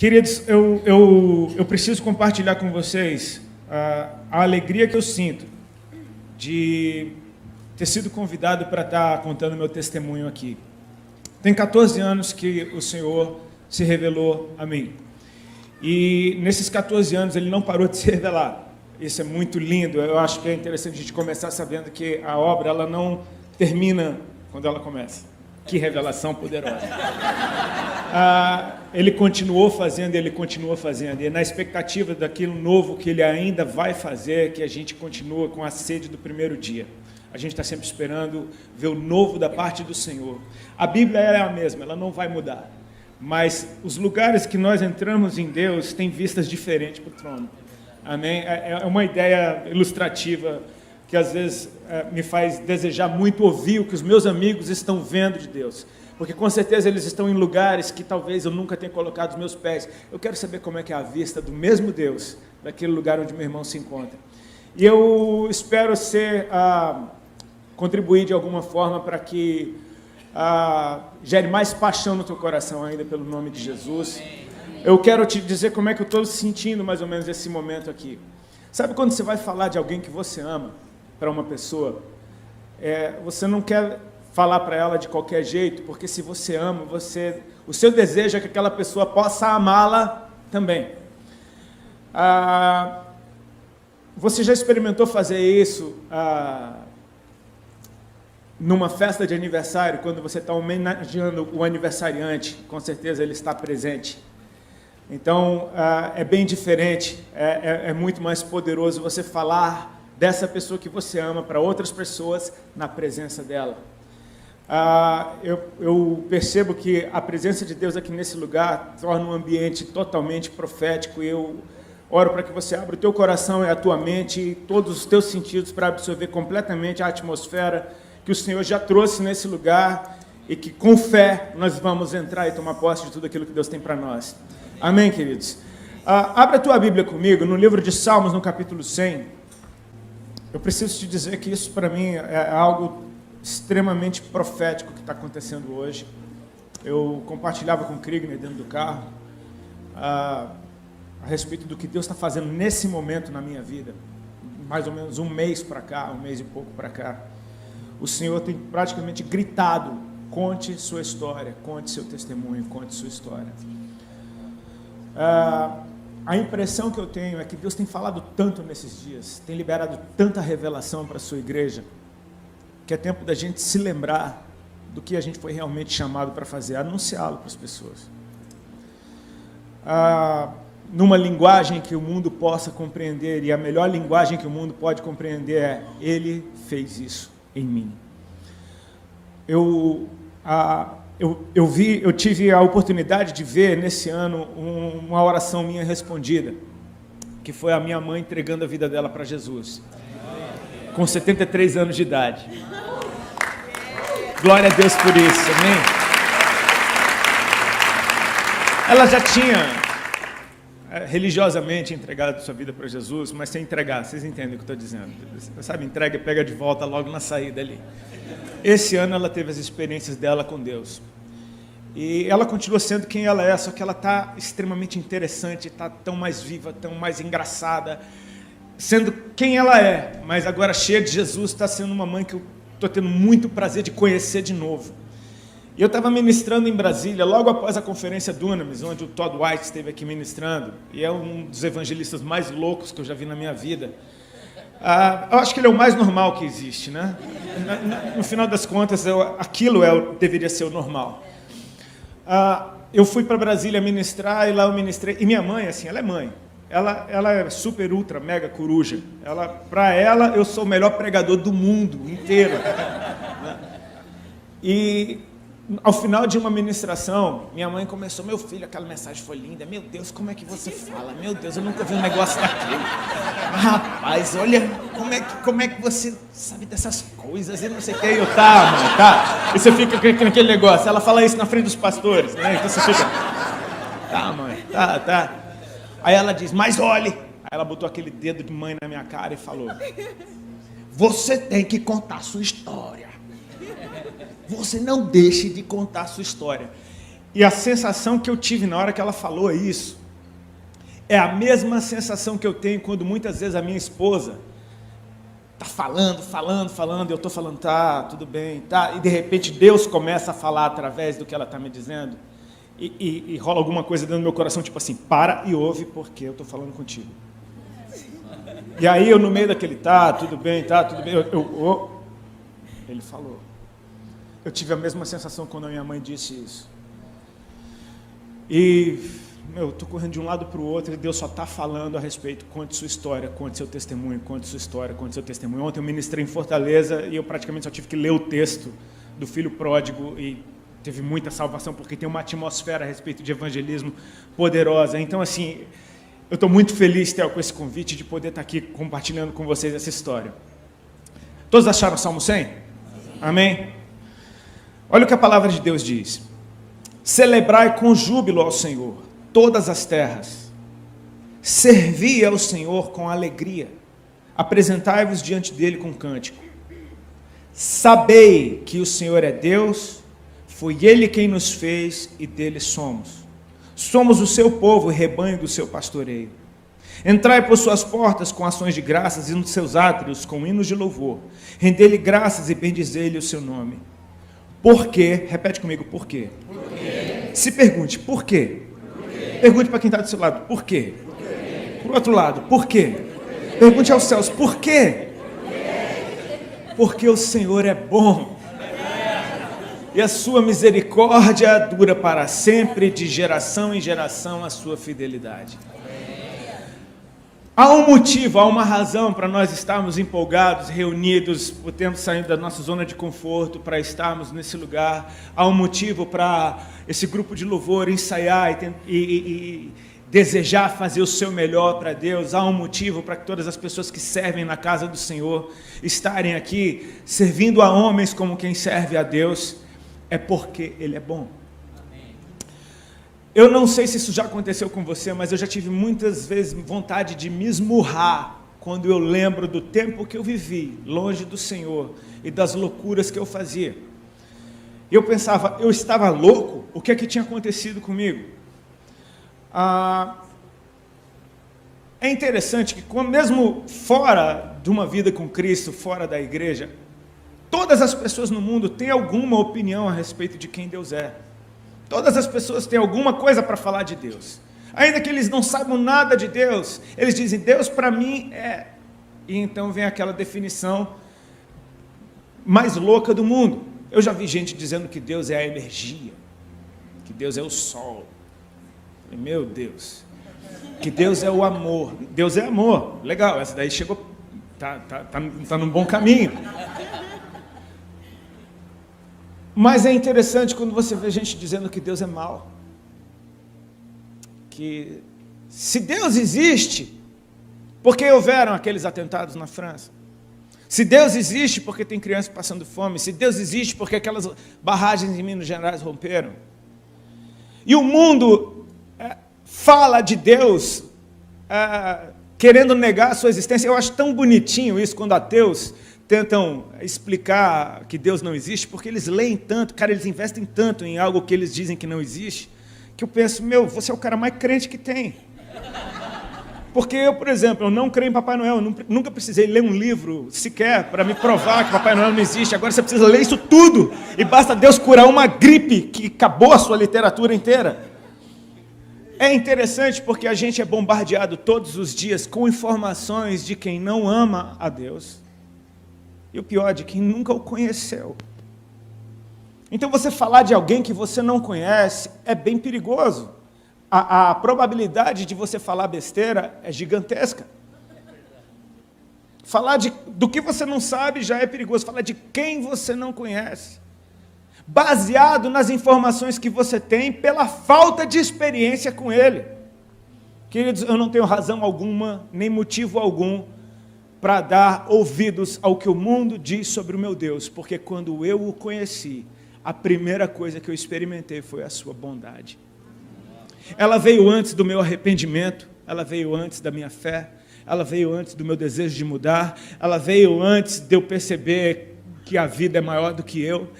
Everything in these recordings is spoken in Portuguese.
Queridos, eu preciso compartilhar com vocês a alegria que eu sinto de ter sido convidado para estar contando meu testemunho aqui. Tem 14 anos que o Senhor se revelou a mim. E nesses 14 anos Ele não parou de se revelar. Isso é muito lindo. Eu acho que é interessante a gente começar sabendo que a obra ela não termina quando ela começa. Que revelação poderosa. Ele continuou fazendo, ele continua fazendo. E é na expectativa daquilo novo que ele ainda vai fazer, que a gente continua com a sede do primeiro dia. A gente está sempre esperando ver o novo da parte do Senhor. A Bíblia é a mesma, ela não vai mudar. Mas os lugares que nós entramos em Deus têm vistas diferentes para o trono. Amém? É uma ideia ilustrativa que às vezes me faz desejar muito ouvir o que os meus amigos estão vendo de Deus. Porque com certeza eles estão em lugares que talvez eu nunca tenha colocado os meus pés. Eu quero saber como é que é a vista do mesmo Deus, daquele lugar onde meu irmão se encontra. E eu espero contribuir de alguma forma para que gere mais paixão no teu coração ainda pelo nome de Jesus. Eu quero te dizer como é que eu estou sentindo mais ou menos esse momento aqui. Sabe quando você vai falar de alguém que você ama para uma pessoa, você não quer falar para ela de qualquer jeito, porque se você ama, o seu desejo é que aquela pessoa possa amá-la também. Você já experimentou fazer isso numa festa de aniversário, quando você está homenageando o aniversariante? Com certeza ele está presente. Então, é bem diferente, é muito mais poderoso você falar dessa pessoa que você ama para outras pessoas na presença dela. Eu percebo que a presença de Deus aqui nesse lugar torna um ambiente totalmente profético. Eu oro para que você abra o teu coração e a tua mente e todos os teus sentidos para absorver completamente a atmosfera que o Senhor já trouxe nesse lugar e que, com fé, nós vamos entrar e tomar posse de tudo aquilo que Deus tem para nós. Amém, queridos? Abra a tua Bíblia comigo, no livro de Salmos, no capítulo 100. Eu preciso te dizer que isso, para mim, é algo extremamente profético que está acontecendo hoje. Eu compartilhava com o Krigner dentro do carro a respeito do que Deus está fazendo nesse momento na minha vida. Mais ou menos um mês para cá, um mês e pouco para cá. O Senhor tem praticamente gritado: conte sua história, conte seu testemunho, conte sua história. A impressão que eu tenho é que Deus tem falado tanto nesses dias, tem liberado tanta revelação para a sua igreja, que é tempo da gente se lembrar do que a gente foi realmente chamado para fazer, anunciá-lo para as pessoas. Numa linguagem que o mundo possa compreender, e a melhor linguagem que o mundo pode compreender é: Ele fez isso em mim. Eu tive a oportunidade de ver nesse ano uma oração minha respondida, que foi a minha mãe entregando a vida dela para Jesus, com 73 anos de idade. Glória a Deus por isso, amém? Ela já tinha religiosamente entregado sua vida para Jesus, mas sem entregar, vocês entendem o que eu estou dizendo? Sabe, entrega e pega de volta logo na saída ali. Esse ano ela teve as experiências dela com Deus. E ela continua sendo quem ela é, só que ela está extremamente interessante, está tão mais viva, tão mais engraçada, sendo quem ela é, mas agora cheia de Jesus, está sendo uma mãe que eu estou tendo muito prazer de conhecer de novo. E eu estava ministrando em Brasília, logo após a conferência Dunamis, onde o Todd White esteve aqui ministrando, e é um dos evangelistas mais loucos que eu já vi na minha vida. Eu acho que ele é o mais normal que existe, né? No final das contas, deveria ser o normal. Eu fui para Brasília ministrar, e lá eu ministrei. E minha mãe, assim, ela é mãe. Ela é super, ultra, mega coruja. Para ela, eu sou o melhor pregador do mundo inteiro. E ao final de uma ministração, minha mãe começou: meu filho, aquela mensagem foi linda, meu Deus, como é que você fala? Meu Deus, eu nunca vi um negócio daquele. Rapaz, olha, como é que você sabe dessas coisas? E não sei o que. Eu, tá, mãe, tá. E você fica com aquele negócio. Ela fala isso na frente dos pastores, né? Então você fica: tá, mãe, tá. Aí ela diz: mas olhe. Aí ela botou aquele dedo de mãe na minha cara e falou: você tem que contar a sua história. Você não deixe de contar a sua história. E a sensação que eu tive na hora que ela falou isso é a mesma sensação que eu tenho quando muitas vezes a minha esposa está falando, e eu estou falando, tá, tudo bem, tá, e de repente Deus começa a falar através do que ela está me dizendo, e rola alguma coisa dentro do meu coração, tipo assim, para e ouve, porque eu estou falando contigo. E aí eu no meio daquele, tá, tudo bem, ele falou. Eu tive a mesma sensação quando a minha mãe disse isso. E, eu estou correndo de um lado para o outro e Deus só está falando a respeito, conte sua história, conte seu testemunho, conte sua história, conte seu testemunho. Ontem eu ministrei em Fortaleza e eu praticamente só tive que ler o texto do filho pródigo e teve muita salvação, porque tem uma atmosfera a respeito de evangelismo poderosa. Então, assim, eu estou muito feliz, Theo, com esse convite de poder estar aqui compartilhando com vocês essa história. Todos acharam o Salmo 100? Amém? Olha o que a palavra de Deus diz. Celebrai com júbilo ao Senhor todas as terras. Servi ao Senhor com alegria. Apresentai-vos diante dele com cântico. Sabei que o Senhor é Deus, foi ele quem nos fez e dele somos. Somos o seu povo e rebanho do seu pastoreio. Entrai por suas portas com ações de graças e nos seus átrios com hinos de louvor. Rendei-lhe graças e bendizei-lhe o seu nome. Por quê? Repete comigo, por quê? Por quê? Se pergunte, por quê? Por quê? Pergunte para quem está do seu lado, por quê? Para o outro lado, por quê? Pergunte aos céus, por quê? Porque o Senhor é bom. E a sua misericórdia dura para sempre, de geração em geração a sua fidelidade. Há um motivo, há uma razão para nós estarmos empolgados, reunidos, por termos saído da nossa zona de conforto, para estarmos nesse lugar. Há um motivo para esse grupo de louvor ensaiar e desejar fazer o seu melhor para Deus. Há um motivo para que todas as pessoas que servem na casa do Senhor estarem aqui, servindo a homens como quem serve a Deus. É porque Ele é bom. Eu não sei se isso já aconteceu com você, mas eu já tive muitas vezes vontade de me esmurrar quando eu lembro do tempo que eu vivi longe do Senhor e das loucuras que eu fazia. Eu pensava, eu estava louco? O que é que tinha acontecido comigo? É interessante que mesmo fora de uma vida com Cristo, fora da igreja, todas as pessoas no mundo têm alguma opinião a respeito de quem Deus é. Todas as pessoas têm alguma coisa para falar de Deus. Ainda que eles não saibam nada de Deus, eles dizem, Deus para mim é... E então vem aquela definição mais louca do mundo. Eu já vi gente dizendo que Deus é a energia, que Deus é o sol. Meu Deus. Que Deus é o amor. Deus é amor. Legal, essa daí chegou... Tá num bom caminho. Mas é interessante quando você vê gente dizendo que Deus é mau. Que se Deus existe, por que houveram aqueles atentados na França? Se Deus existe, porque tem crianças passando fome? Se Deus existe, porque aquelas barragens em Minas Gerais romperam? E o mundo fala de Deus querendo negar a sua existência. Eu acho tão bonitinho isso quando ateus tentam explicar que Deus não existe, porque eles leem tanto, cara, eles investem tanto em algo que eles dizem que não existe, que eu penso, você é o cara mais crente que tem. Porque eu, por exemplo, eu não creio em Papai Noel, eu nunca precisei ler um livro sequer para me provar que Papai Noel não existe. Agora você precisa ler isso tudo, e basta Deus curar uma gripe que acabou a sua literatura inteira. É interessante porque a gente é bombardeado todos os dias com informações de quem não ama a Deus, e o pior, de quem nunca o conheceu. Então você falar de alguém que você não conhece é bem perigoso. A probabilidade de você falar besteira é gigantesca. Falar do que você não sabe já é perigoso. Falar de quem você não conhece, baseado nas informações que você tem pela falta de experiência com ele. Queridos, eu não tenho razão alguma, nem motivo algum, para dar ouvidos ao que o mundo diz sobre o meu Deus, porque quando eu o conheci, a primeira coisa que eu experimentei foi a sua bondade. Ela veio antes do meu arrependimento, ela veio antes da minha fé, ela veio antes do meu desejo de mudar, ela veio antes de eu perceber que a vida é maior do que eu.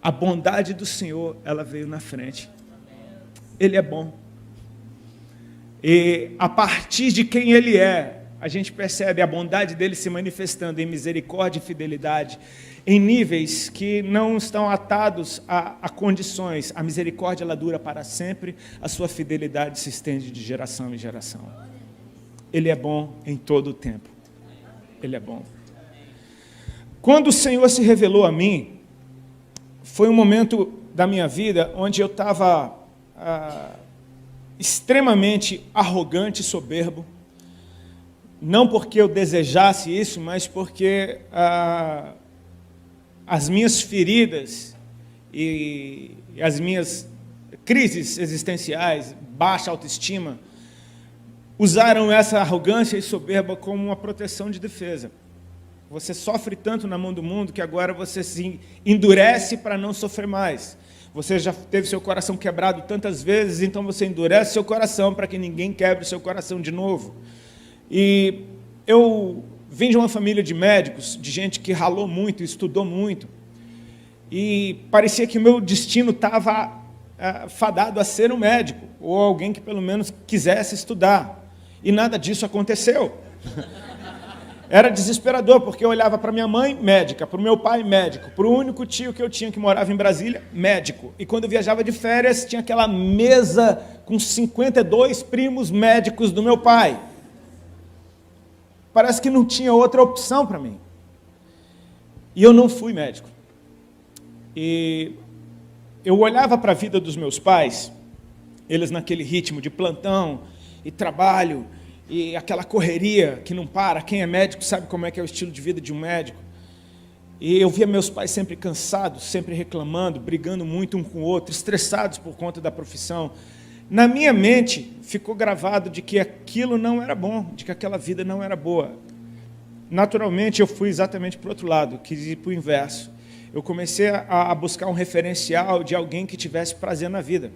A bondade do Senhor, ela veio na frente. Ele é bom. E a partir de quem Ele é, a gente percebe a bondade dele se manifestando em misericórdia e fidelidade, em níveis que não estão atados a condições. A misericórdia, ela dura para sempre, a sua fidelidade se estende de geração em geração. Ele é bom em todo o tempo. Ele é bom. Quando o Senhor se revelou a mim, foi um momento da minha vida onde eu estava extremamente arrogante e soberbo, não porque eu desejasse isso, mas porque as minhas feridas e as minhas crises existenciais, baixa autoestima, usaram essa arrogância e soberba como uma proteção de defesa. Você sofre tanto na mão do mundo que agora você se endurece para não sofrer mais. Você já teve seu coração quebrado tantas vezes, então você endurece seu coração para que ninguém quebre seu coração de novo. E eu vim de uma família de médicos, de gente que ralou muito, estudou muito, e parecia que o meu destino estava fadado a ser um médico, ou alguém que pelo menos quisesse estudar. E nada disso aconteceu. Era desesperador, porque eu olhava para minha mãe, médica, para o meu pai, médico, para o único tio que eu tinha que morava em Brasília, médico. E quando eu viajava de férias, tinha aquela mesa com 52 primos médicos do meu pai. Parece que não tinha outra opção para mim. E eu não fui médico. E eu olhava para a vida dos meus pais, eles naquele ritmo de plantão e trabalho, e aquela correria que não para. Quem é médico sabe como é que é o estilo de vida de um médico. E eu via meus pais sempre cansados, sempre reclamando, brigando muito um com o outro, estressados por conta da profissão. Na minha mente ficou gravado de que aquilo não era bom, de que aquela vida não era boa. Naturalmente eu fui exatamente para o outro lado, quis ir para o inverso. Eu comecei a buscar um referencial de alguém que tivesse prazer na vida,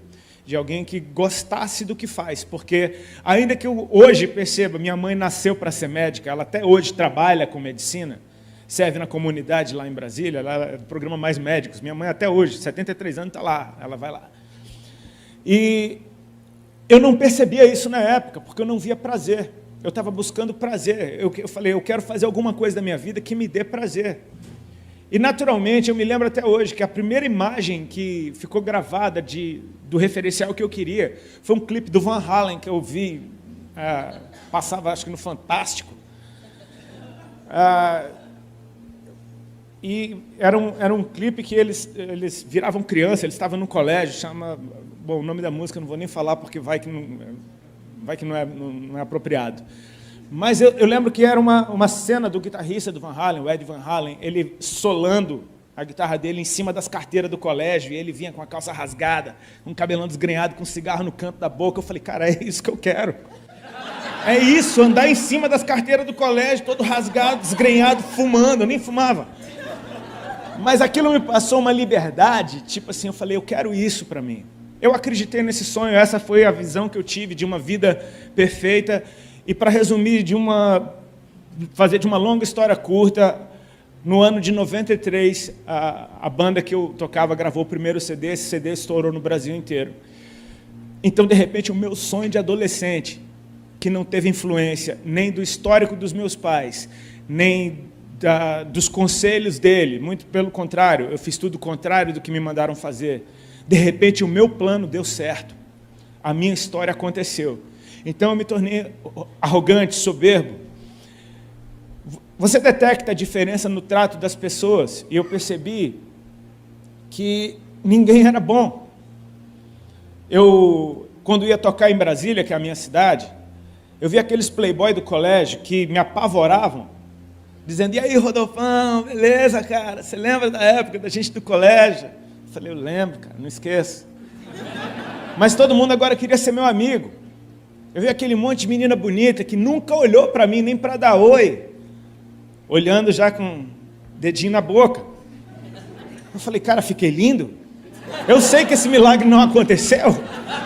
de alguém que gostasse do que faz, porque ainda que eu hoje perceba, minha mãe nasceu para ser médica, ela até hoje trabalha com medicina, serve na comunidade lá em Brasília, ela é do programa Mais Médicos, minha mãe até hoje, 73 anos, está lá, ela vai lá. E eu não percebia isso na época, porque eu não via prazer, eu estava buscando prazer, eu falei, eu quero fazer alguma coisa da minha vida que me dê prazer. E, naturalmente, eu me lembro até hoje que a primeira imagem que ficou gravada do referencial que eu queria foi um clipe do Van Halen que eu vi, passava, acho que no Fantástico. E era um clipe que eles viravam criança, eles estavam no colégio, bom, o nome da música eu não vou nem falar porque vai que não é apropriado. Mas eu lembro que era uma cena do guitarrista do Van Halen, o Ed Van Halen, ele solando a guitarra dele em cima das carteiras do colégio, e ele vinha com a calça rasgada, com o cabelão desgrenhado, com um cigarro no canto da boca. Eu falei, cara, é isso que eu quero. É isso, andar em cima das carteiras do colégio, todo rasgado, desgrenhado, fumando. Eu nem fumava. Mas aquilo me passou uma liberdade, tipo assim, eu falei, eu quero isso para mim. Eu acreditei nesse sonho, essa foi a visão que eu tive de uma vida perfeita. E para resumir, fazer de uma longa história curta, no ano de 93, a banda que eu tocava gravou o primeiro CD, esse CD estourou no Brasil inteiro. Então, de repente, o meu sonho de adolescente, que não teve influência nem do histórico dos meus pais, nem dos conselhos dele, muito pelo contrário, eu fiz tudo o contrário do que me mandaram fazer. De repente, o meu plano deu certo, a minha história aconteceu. Então, eu me tornei arrogante, soberbo. Você detecta a diferença no trato das pessoas, e eu percebi que ninguém era bom. Quando ia tocar em Brasília, que é a minha cidade, eu vi aqueles playboy do colégio que me apavoravam, dizendo, e aí, Rodolfão, beleza, cara? Você lembra da época da gente do colégio? Eu falei, eu lembro, cara, não esqueço. Mas todo mundo agora queria ser meu amigo. Eu vi aquele monte de menina bonita que nunca olhou para mim, nem para dar oi, olhando já com o dedinho na boca. Eu falei, cara, fiquei lindo? Eu sei que esse milagre não aconteceu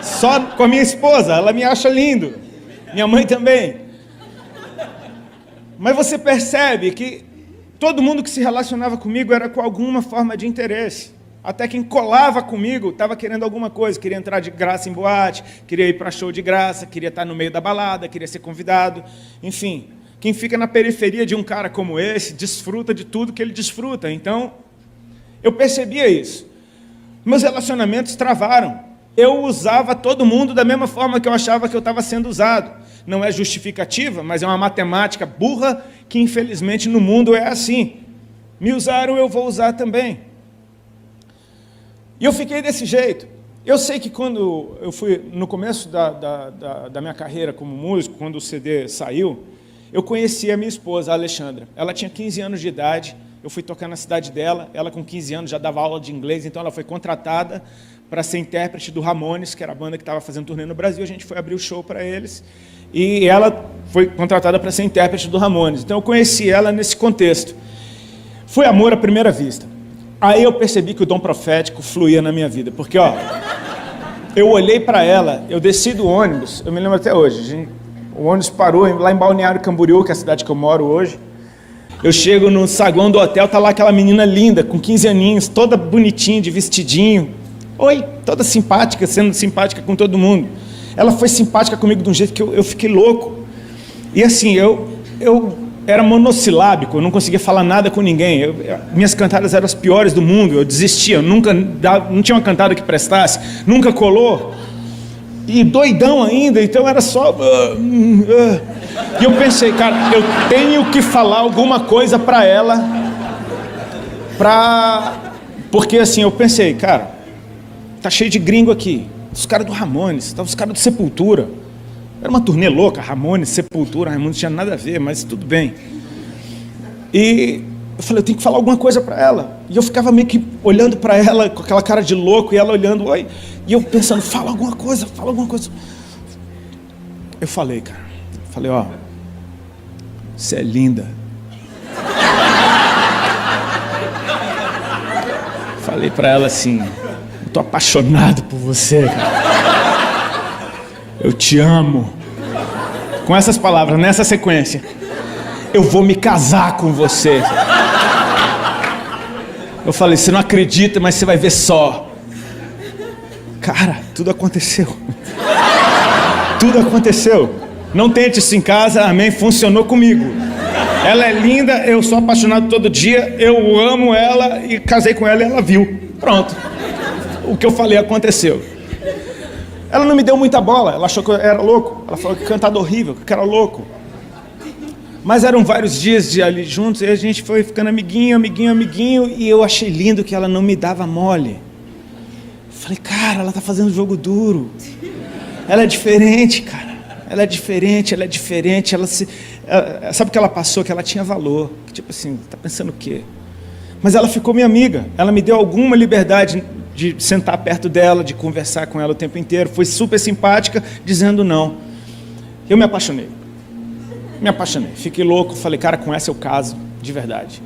só com a minha esposa, ela me acha lindo, minha mãe também. Mas você percebe que todo mundo que se relacionava comigo era com alguma forma de interesse. Até quem colava comigo estava querendo alguma coisa, queria entrar de graça em boate, queria ir para show de graça, queria estar no meio da balada, queria ser convidado. Enfim, quem fica na periferia de um cara como esse, desfruta de tudo que ele desfruta. Então, eu percebia isso. Meus relacionamentos travaram. Eu usava todo mundo da mesma forma que eu achava que eu estava sendo usado. Não é justificativa, mas é uma matemática burra que, infelizmente, no mundo é assim. Me usaram, eu vou usar também. E eu fiquei desse jeito. Eu sei que quando eu fui, no começo da minha carreira como músico, quando o CD saiu, eu conheci a minha esposa, a Alexandra. Ela tinha 15 anos de idade, eu fui tocar na cidade dela, ela com 15 anos já dava aula de inglês, então ela foi contratada para ser intérprete do Ramones, que era a banda que estava fazendo turnê no Brasil, a gente foi abrir o show para eles, e ela foi contratada para ser intérprete do Ramones. Então eu conheci ela nesse contexto. Foi amor à primeira vista. Aí eu percebi que o dom profético fluía na minha vida, porque, eu olhei para ela, eu desci do ônibus, eu me lembro até hoje, o ônibus parou lá em Balneário Camboriú, que é a cidade que eu moro hoje. Eu chego no saguão do hotel, tá lá aquela menina linda, com 15 aninhos, toda bonitinha, de vestidinho. Oi, toda simpática, sendo simpática com todo mundo. Ela foi simpática comigo de um jeito que eu fiquei louco. E assim, eu era monossilábico, eu não conseguia falar nada com ninguém. Minhas cantadas eram as piores do mundo, eu desistia, não tinha uma cantada que prestasse, nunca colou. E doidão ainda, então era só... E eu pensei, cara, eu tenho que falar alguma coisa para ela, porque assim, eu pensei, cara, tá cheio de gringo aqui, os caras do Ramones, os caras do Sepultura. Era uma turnê louca, Ramones, Sepultura, Ramones não tinha nada a ver, mas tudo bem. E eu falei, eu tenho que falar alguma coisa para ela. E eu ficava meio que olhando para ela com aquela cara de louco, e ela olhando, oi. E eu pensando, fala alguma coisa. Eu falei, cara, você é linda. Falei para ela assim, eu tô apaixonado por você, cara. Eu te amo. Com essas palavras, nessa sequência. Eu vou me casar com você. Eu falei, você não acredita, mas você vai ver só. Cara, tudo aconteceu. Tudo aconteceu. Não tente isso em casa, amém, funcionou comigo. Ela é linda, eu sou apaixonado todo dia, eu amo ela e casei com ela e ela viu. Pronto. O que eu falei aconteceu. Ela não me deu muita bola, ela achou que eu era louco. Ela falou que cantava horrível, que eu era louco. Mas eram vários dias de ali juntos, e a gente foi ficando amiguinho, e eu achei lindo que ela não me dava mole. Falei, cara, ela tá fazendo jogo duro. Ela é diferente, cara. Ela é diferente. Sabe o que ela passou? Que ela tinha valor. Que, tipo assim, tá pensando o quê? Mas ela ficou minha amiga. Ela me deu alguma liberdade de sentar perto dela, de conversar com ela o tempo inteiro. Foi super simpática, dizendo não. Eu me apaixonei. Fiquei louco. Falei, cara, com essa eu caso, de verdade.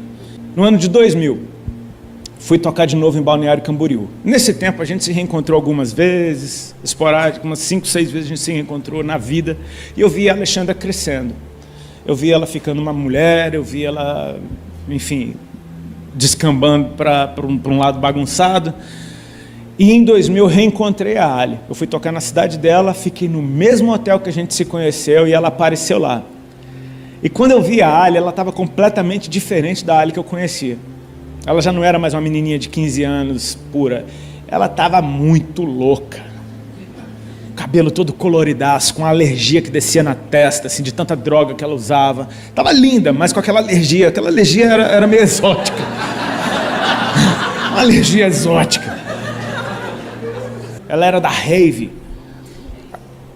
No ano de 2000, fui tocar de novo em Balneário Camboriú. Nesse tempo, a gente se reencontrou algumas vezes, esporádico, umas 5, 6 vezes a gente se reencontrou na vida. E eu vi a Alexandra crescendo. Eu vi ela ficando uma mulher, eu vi ela, enfim, descambando para um lado bagunçado. E em 2000 reencontrei a Ali. Eu fui tocar na cidade dela, fiquei no mesmo hotel que a gente se conheceu e ela apareceu lá. E quando eu vi a Ali, ela estava completamente diferente da Ali que eu conhecia. Ela já não era mais uma menininha de 15 anos pura. Ela estava muito louca. Cabelo todo coloridaço, com alergia que descia na testa, assim, de tanta droga que ela usava. Estava linda, mas com aquela alergia. Aquela alergia era meio exótica. Uma alergia exótica. Ela era da rave.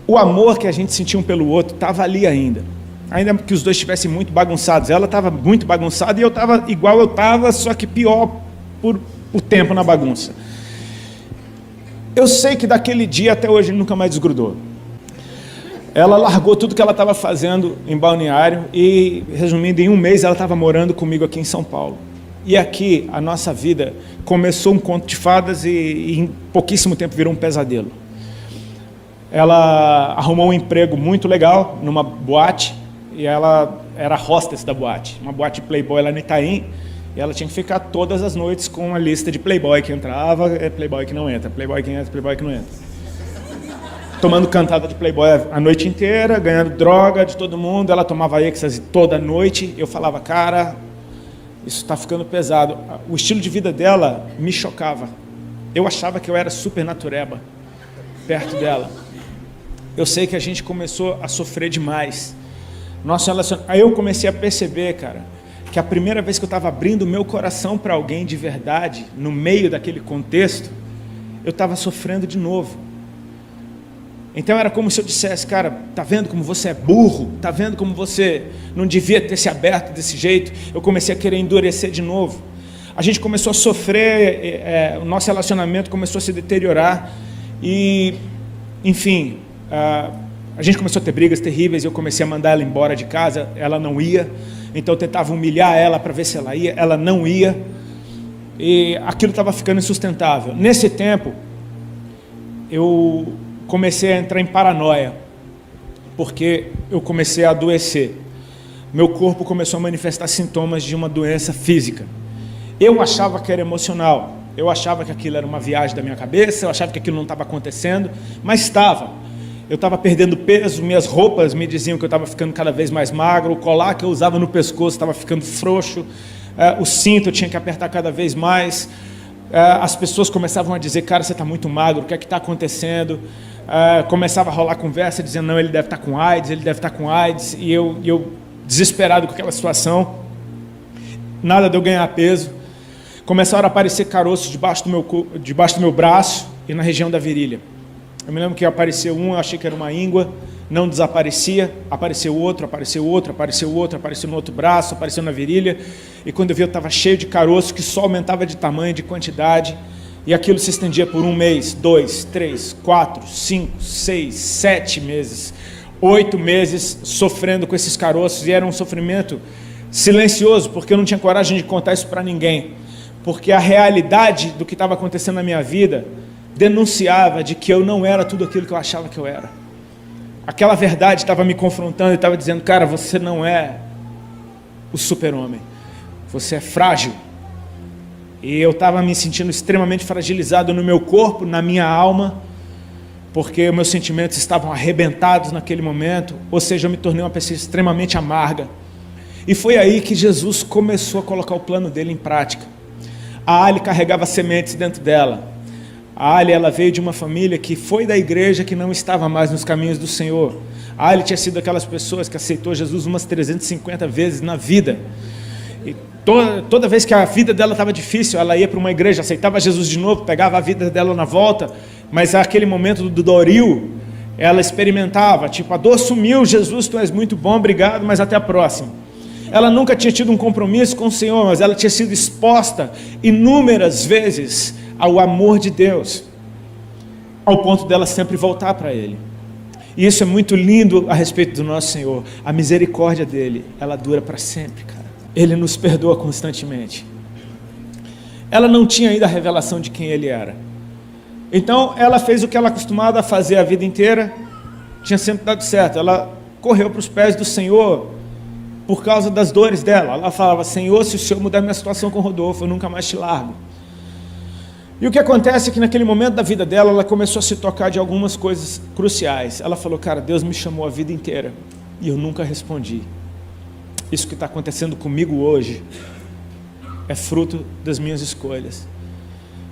O amor que a gente sentia um pelo outro estava ali ainda. Ainda que os dois estivessem muito bagunçados. Ela estava muito bagunçada e eu estava igual eu estava, só que pior por o tempo na bagunça. Eu sei que daquele dia até hoje ele nunca mais desgrudou. Ela largou tudo que ela estava fazendo em Balneário e, resumindo, em um mês ela estava morando comigo aqui em São Paulo. E aqui a nossa vida começou um conto de fadas e em pouquíssimo tempo virou um pesadelo. Ela arrumou um emprego muito legal numa boate. E ela era hostess da boate, uma boate Playboy lá no Itaim. E ela tinha que ficar todas as noites com uma lista de playboy que entrava, playboy que não entra, playboy que entra, playboy que não entra. Tomando cantada de playboy a noite inteira, ganhando droga de todo mundo. Ela tomava êxtase toda noite. Eu falava, cara, isso está ficando pesado. O estilo de vida dela me chocava. Eu achava que eu era super natureba perto dela. Eu sei que a gente começou a sofrer demais. Aí eu comecei a perceber, cara, que a primeira vez que eu estava abrindo o meu coração para alguém de verdade, no meio daquele contexto, eu estava sofrendo de novo. Então era como se eu dissesse, cara, tá vendo como você é burro? Tá vendo como você não devia ter se aberto desse jeito? Eu comecei a querer endurecer de novo. A gente começou a sofrer, o nosso relacionamento começou a se deteriorar e, enfim, a gente começou a ter brigas terríveis. Eu comecei a mandar ela embora de casa, ela não ia. Então eu tentava humilhar ela para ver se ela ia, ela não ia. E aquilo estava ficando insustentável. Nesse tempo, eu comecei a entrar em paranoia, porque eu comecei a adoecer. Meu corpo começou a manifestar sintomas de uma doença física. Eu achava que era emocional, eu achava que aquilo era uma viagem da minha cabeça, eu achava que aquilo não estava acontecendo, mas estava. Eu estava perdendo peso, minhas roupas me diziam que eu estava ficando cada vez mais magro, o colar que eu usava no pescoço estava ficando frouxo, o cinto eu tinha que apertar cada vez mais. As pessoas começavam a dizer, cara, você está muito magro, o que é que está acontecendo? Começava a rolar conversa, dizendo, não, ele deve estar com AIDS, ele deve estar com AIDS, e eu desesperado com aquela situação, nada de eu ganhar peso. Começaram a aparecer caroços debaixo do meu braço e na região da virilha. Eu me lembro que apareceu um, eu achei que era uma íngua, não desaparecia, apareceu outro, apareceu outro, apareceu outro, apareceu no outro braço, apareceu na virilha, e quando eu vi eu estava cheio de caroço, que só aumentava de tamanho, de quantidade, e aquilo se estendia por 1 mês, 2, 3, 4, 5, 6, 7 meses, 8 meses sofrendo com esses caroços, e era um sofrimento silencioso, porque eu não tinha coragem de contar isso para ninguém, porque a realidade do que estava acontecendo na minha vida denunciava de que eu não era tudo aquilo que eu achava que eu era. Aquela verdade estava me confrontando e estava dizendo, cara, você não é o super-homem, você é frágil. E eu estava me sentindo extremamente fragilizado no meu corpo, na minha alma, porque meus sentimentos estavam arrebentados naquele momento, ou seja, eu me tornei uma pessoa extremamente amarga. E foi aí que Jesus começou a colocar o plano dele em prática. A Ali carregava sementes dentro dela. A Ali, ela veio de uma família que foi da igreja, que não estava mais nos caminhos do Senhor. A Ali tinha sido aquelas pessoas que aceitou Jesus umas 350 vezes na vida. E toda vez que a vida dela estava difícil, ela ia para uma igreja, aceitava Jesus de novo, pegava a vida dela na volta, mas aquele momento do Doril, ela experimentava, tipo, a dor sumiu, Jesus, tu és muito bom, obrigado, mas até a próxima. Ela nunca tinha tido um compromisso com o Senhor, mas ela tinha sido exposta inúmeras vezes ao amor de Deus, ao ponto dela sempre voltar para Ele. E isso é muito lindo a respeito do nosso Senhor. A misericórdia dEle, ela dura para sempre, cara. Ele nos perdoa constantemente. Ela não tinha ainda a revelação de quem Ele era. Então, ela fez o que ela acostumada a fazer a vida inteira, tinha sempre dado certo. Ela correu para os pés do Senhor por causa das dores dela. Ela falava, Senhor, se o Senhor mudar minha situação com o Rodolfo, eu nunca mais te largo. E o que acontece é que naquele momento da vida dela, ela começou a se tocar de algumas coisas cruciais. Ela falou, cara, Deus me chamou a vida inteira e eu nunca respondi. Isso que está acontecendo comigo hoje é fruto das minhas escolhas.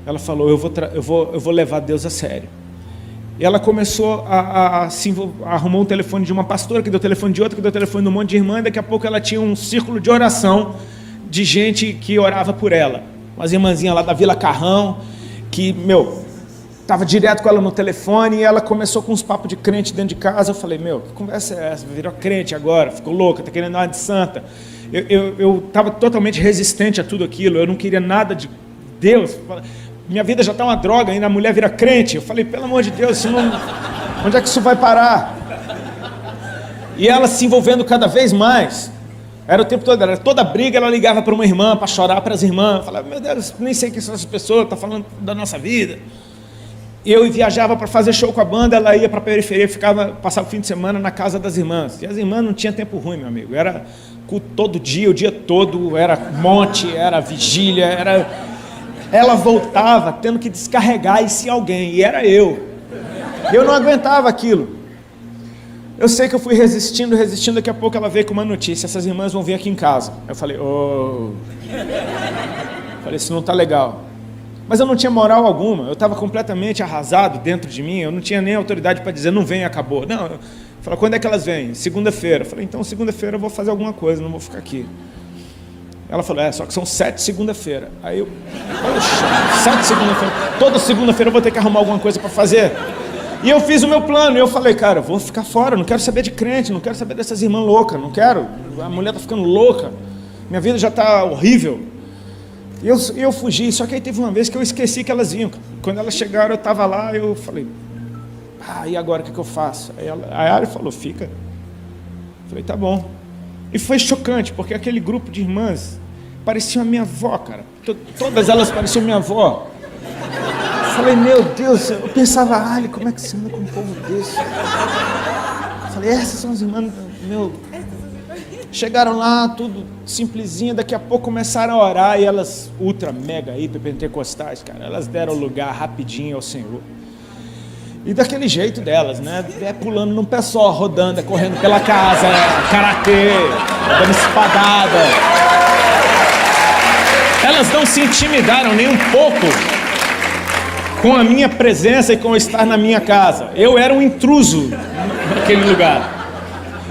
Ela falou, eu vou levar Deus a sério. E ela começou a arrumar um telefone de uma pastora, que deu telefone de outra, que deu telefone de um monte de irmã, e daqui a pouco ela tinha um círculo de oração de gente que orava por ela. Umas irmãzinhas lá da Vila Carrão, que, estava direto com ela no telefone, e ela começou com uns papos de crente dentro de casa. Eu falei, que conversa é essa? Virou crente agora, ficou louca, está querendo nada de santa. Eu estava totalmente resistente a tudo aquilo, eu não queria nada de Deus. Minha vida já está uma droga, ainda a mulher vira crente. Eu falei, pelo amor de Deus, onde é que isso vai parar? E ela se envolvendo cada vez mais. Era o tempo todo, era toda briga, ela ligava para uma irmã, para chorar para as irmãs. Eu falava, meu Deus, nem sei quem são essas pessoas, está falando da nossa vida. Eu viajava para fazer show com a banda, ela ia para a periferia, passava o fim de semana na casa das irmãs. E as irmãs não tinham tempo ruim, meu amigo. Era culto todo dia, o dia todo, era monte, era vigília, ela voltava tendo que descarregar isso em alguém, e era eu. Eu não aguentava aquilo. Eu sei que eu fui resistindo, daqui a pouco ela veio com uma notícia: essas irmãs vão vir aqui em casa. Eu falei, falei, isso não está legal. Mas eu não tinha moral alguma, eu estava completamente arrasado dentro de mim, eu não tinha nem autoridade para dizer, não vem, acabou. Não, eu falei, quando é que elas vêm? Segunda-feira. Eu falei, então segunda-feira eu vou fazer alguma coisa, não vou ficar aqui. Ela falou, só que são 7 segunda-feira. Aí eu, poxa, 7 segunda-feira, toda segunda-feira eu vou ter que arrumar alguma coisa para fazer. E eu fiz o meu plano, e eu falei, cara, eu vou ficar fora, não quero saber de crente, não quero saber dessas irmãs loucas, não quero, a mulher está ficando louca, minha vida já está horrível. E eu fugi, só que aí teve uma vez que eu esqueci que elas vinham. Quando elas chegaram, eu estava lá, eu falei, e agora o que eu faço? Aí a Ari falou, fica. Eu falei, tá bom. E foi chocante, porque aquele grupo de irmãs parecia a minha avó, cara. Todas elas pareciam minha avó. Eu falei, meu Deus, eu pensava, Ali, como é que você anda com um povo desse? Eu falei, essas são as irmãs, meu... Chegaram lá, tudo simplesinho, daqui a pouco começaram a orar, e elas, ultra, mega, hiper pentecostais, cara, elas deram lugar rapidinho ao Senhor. E daquele jeito delas, né? Pulando num pé só, rodando, correndo pela casa, karatê, dando espadada. Elas não se intimidaram nem um pouco com a minha presença e com estar na minha casa. Eu era um intruso naquele lugar.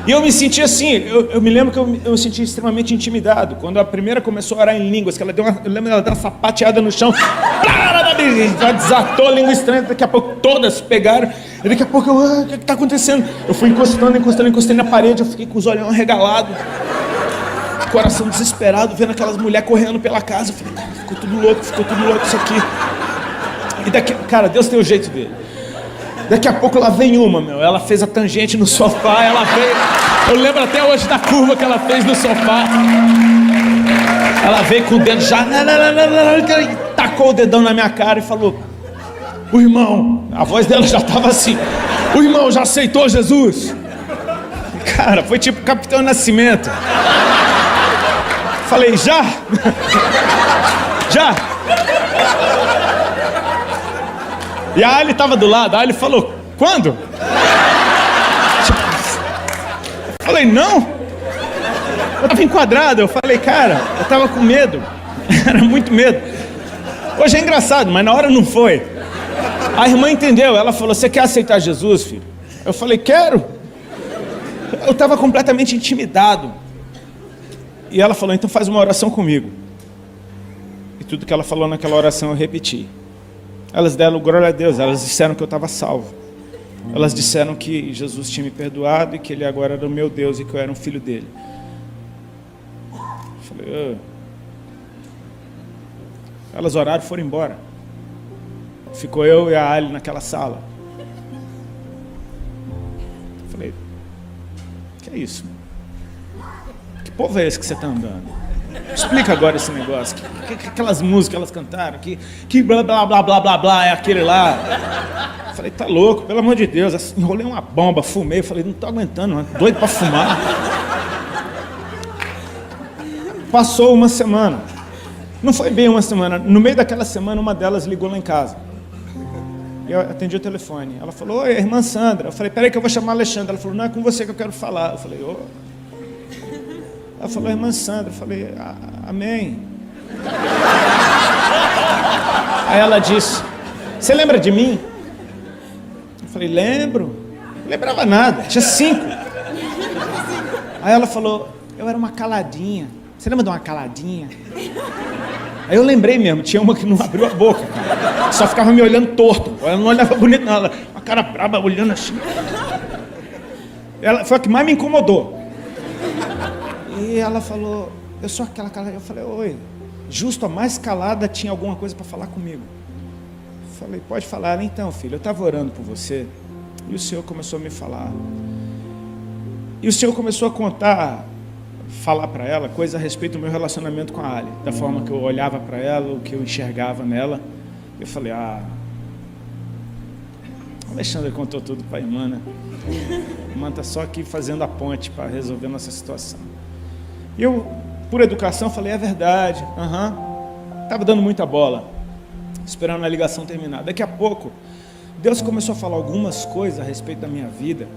E eu me senti assim, eu me lembro que eu me senti extremamente intimidado. Quando a primeira começou a orar em línguas, que ela eu lembro dela dar uma sapateada no chão, já desatou a língua estranha, daqui a pouco todas pegaram, e daqui a pouco o que está acontecendo? Eu fui encostei na parede, eu fiquei com os olhos arregalados, coração desesperado, vendo aquelas mulheres correndo pela casa. Eu falei, cara, ficou tudo louco isso aqui. E daqui, cara, Deus tem o jeito dele. Daqui a pouco lá vem uma, ela fez a tangente no sofá, eu lembro até hoje da curva que ela fez no sofá. Ela veio com o dedo já, tacou o dedão na minha cara e falou, o irmão, a voz dela já estava assim, o irmão já aceitou Jesus? Cara, foi tipo Capitão Nascimento. Falei, já? Já? E a Ali estava do lado, a Ali falou, quando? Eu falei, não. Eu estava enquadrado, eu falei, cara, eu estava com medo, era muito medo. Hoje é engraçado, mas na hora não foi. A irmã entendeu, ela falou, você quer aceitar Jesus, filho? Eu falei, quero. Eu estava completamente intimidado. E ela falou, então faz uma oração comigo. E tudo que ela falou naquela oração eu repeti. Elas deram glória a Deus, elas disseram que eu estava salvo. Elas disseram que Jesus tinha me perdoado e que Ele agora era o meu Deus e que eu era um filho dele. Eu falei, Elas oraram e foram embora. Ficou eu e a Ali naquela sala. Eu falei, que é isso? Que povo é esse que você está andando? Explica agora esse negócio. Aquelas músicas que elas cantaram, que blá blá blá blá blá blá é aquele lá. Falei, tá louco, pelo amor de Deus. Enrolei uma bomba, fumei. Falei, não tô aguentando, doido pra fumar. Passou uma semana. Não foi bem uma semana. No meio daquela semana, uma delas ligou lá em casa. Eu atendi o telefone. Ela falou, oi, irmã Sandra. Eu falei, peraí que eu vou chamar a Alexandra. Ela falou, não é com você que eu quero falar. Eu falei, Ela falou, irmã Sandra. Eu falei, amém. Aí ela disse, você lembra de mim? Eu falei, lembro. Não lembrava nada, tinha 5. Aí ela falou, eu era uma caladinha. Você lembra de uma caladinha? Aí eu lembrei mesmo, tinha uma que não abriu a boca, cara. Só ficava me olhando torto. Ela não olhava bonito, não. Ela, uma cara braba, olhando assim. Ela foi a que mais me incomodou. E ela falou, eu sou aquela calada. Eu falei, oi, justo a mais calada tinha alguma coisa para falar comigo. Eu falei, pode falar. Então, filho, eu estava orando por você e o Senhor começou a me falar. E o Senhor começou a falar para ela coisas a respeito do meu relacionamento com a Ali, da forma que eu olhava para ela, o que eu enxergava nela. Eu falei, a Alexandre contou tudo para a irmã, né? A irmã está só aqui fazendo a ponte para resolver nossa situação. E eu, por educação, falei, é verdade, Estava dando muita bola, esperando a ligação terminar. Daqui a pouco, Deus começou a falar algumas coisas a respeito da minha vida.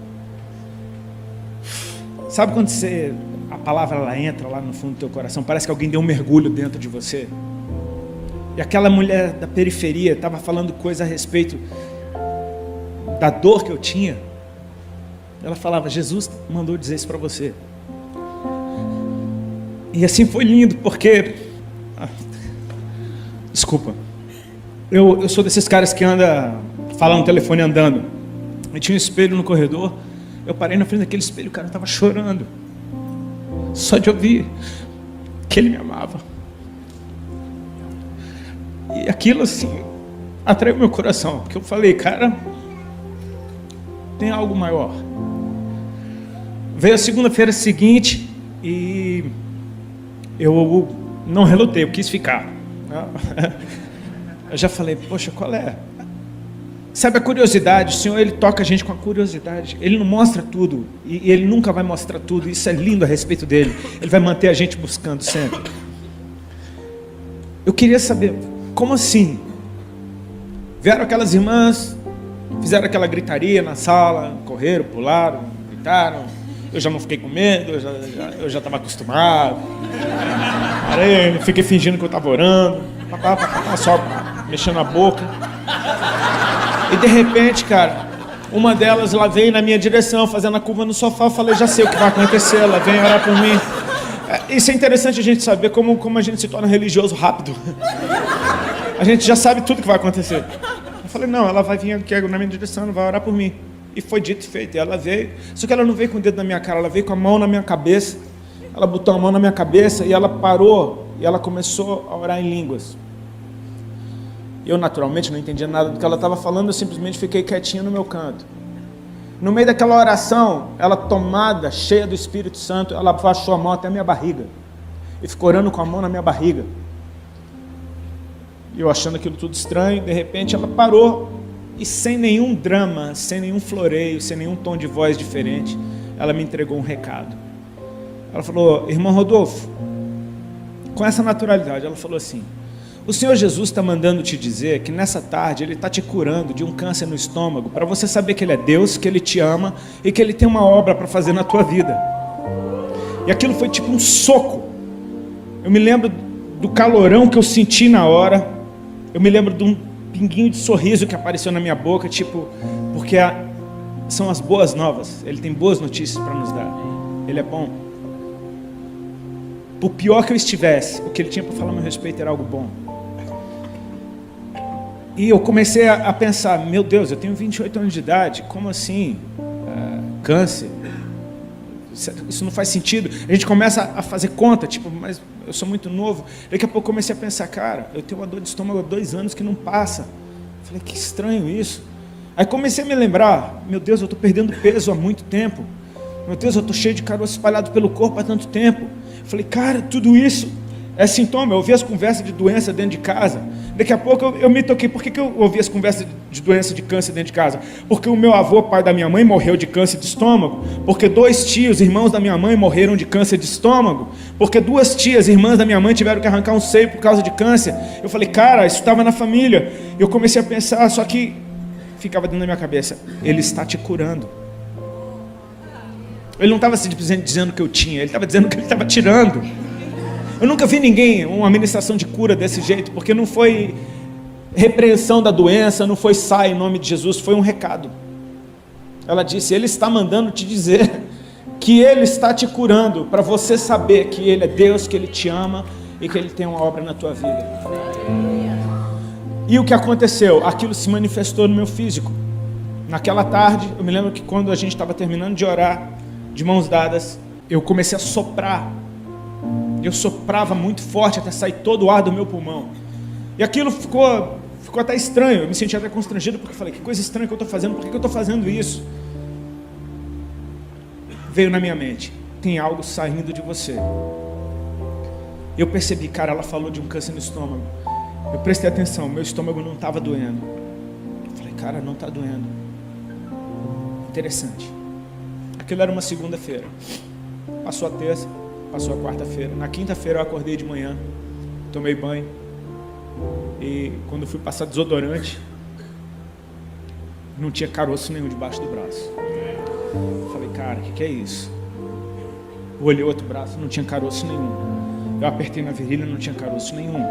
Sabe quando a palavra ela entra lá no fundo do teu coração, parece que alguém deu um mergulho dentro de você? E aquela mulher da periferia estava falando coisa a respeito da dor que eu tinha. Ela falava, Jesus mandou dizer isso para você. E assim foi lindo, porque... Desculpa. Eu sou desses caras que anda falando no telefone andando. E tinha um espelho no corredor. Eu parei na frente daquele espelho, o cara estava chorando. Só de ouvir que ele me amava. E aquilo assim, atraiu meu coração. Porque eu falei, cara, tem algo maior. Veio a segunda-feira seguinte e eu não relutei, eu quis ficar. Eu já falei, poxa, qual é? Sabe a curiosidade, o Senhor ele toca a gente com a curiosidade. Ele não mostra tudo e Ele nunca vai mostrar tudo. Isso é lindo a respeito dele. Ele vai manter a gente buscando sempre. Eu queria saber, como assim? Vieram aquelas irmãs, fizeram aquela gritaria na sala, correram, pularam, gritaram. Eu já não fiquei com medo, eu já estava acostumado. Parei, fiquei fingindo que eu estava orando, só mexendo a boca. E de repente, cara, uma delas, ela veio na minha direção, fazendo a curva no sofá. Eu falei, já sei o que vai acontecer, ela vem orar por mim. Isso é interessante a gente saber como a gente se torna religioso rápido. A gente já sabe tudo que vai acontecer. Eu falei, não, ela vai vir aqui na minha direção, ela vai orar por mim. E foi dito e feito, e ela veio. Só que ela não veio com o dedo na minha cara, ela veio com a mão na minha cabeça. Ela botou a mão na minha cabeça e ela parou, e ela começou a orar em línguas. Eu, naturalmente, não entendia nada do que ela estava falando, eu simplesmente fiquei quietinho no meu canto. No meio daquela oração, ela tomada, cheia do Espírito Santo, ela baixou a mão até a minha barriga. E ficou orando com a mão na minha barriga. E eu achando aquilo tudo estranho, de repente ela parou, e sem nenhum drama, sem nenhum floreio, sem nenhum tom de voz diferente, ela me entregou um recado. Ela falou, irmão Rodolfo, com essa naturalidade, ela falou assim, o Senhor Jesus está mandando te dizer que nessa tarde Ele está te curando de um câncer no estômago, para você saber que Ele é Deus, que Ele te ama e que Ele tem uma obra para fazer na tua vida. E aquilo foi tipo um soco. Eu me lembro do calorão que eu senti na hora, eu me lembro de um pinguinho de sorriso que apareceu na minha boca, tipo, porque são as boas novas, Ele tem boas notícias para nos dar, Ele é bom. Por pior que eu estivesse, o que Ele tinha para falar a meu respeito era algo bom. E eu comecei a pensar, meu Deus, eu tenho 28 anos de idade, como assim? Câncer? Isso não faz sentido. A gente começa a fazer conta, tipo, mas eu sou muito novo. Daqui a pouco eu comecei a pensar, cara, eu tenho uma dor de estômago há 2 anos que não passa. Falei, que estranho isso. Aí comecei a me lembrar, meu Deus, eu estou perdendo peso há muito tempo. Meu Deus, eu estou cheio de caroço espalhado pelo corpo há tanto tempo. Falei, cara, tudo isso é sintoma. Eu ouvi as conversas de doença dentro de casa. Daqui a pouco eu me toquei. Por que eu ouvi as conversas de doença de câncer dentro de casa? Porque o meu avô, pai da minha mãe, morreu de câncer de estômago. Porque 2 tios, irmãos da minha mãe, morreram de câncer de estômago. Porque 2 tias, irmãs da minha mãe, tiveram que arrancar um seio por causa de câncer. Eu falei, cara, isso estava na família. Eu comecei a pensar, só que ficava dentro da minha cabeça, Ele está te curando. Ele não estava simplesmente dizendo que eu tinha, Ele estava dizendo que Ele estava tirando. Eu nunca vi ninguém, uma ministração de cura desse jeito, porque não foi repreensão da doença, não foi sai em nome de Jesus, foi um recado. Ela disse, Ele está mandando te dizer que Ele está te curando, para você saber que Ele é Deus, que Ele te ama e que Ele tem uma obra na tua vida. E o que aconteceu? Aquilo se manifestou no meu físico. Naquela tarde, eu me lembro que quando a gente estava terminando de orar, de mãos dadas, eu comecei a soprar. Eu soprava muito forte até sair todo o ar do meu pulmão. E aquilo ficou até estranho. Eu me senti até constrangido porque eu falei, que coisa estranha que eu estou fazendo, por que eu estou fazendo isso? Veio na minha mente, tem algo saindo de você. Eu percebi, cara, ela falou de um câncer no estômago. Eu prestei atenção, meu estômago não estava doendo. Eu falei, cara, não está doendo. Interessante. Aquilo era uma segunda-feira. Passou a terça, Passou a quarta-feira. Na quinta-feira eu acordei de manhã, tomei banho. E quando fui passar desodorante, não tinha caroço nenhum debaixo do braço. Falei, cara, o que é isso? Eu olhei o outro braço, não tinha caroço nenhum. Eu apertei na virilha, não tinha caroço nenhum.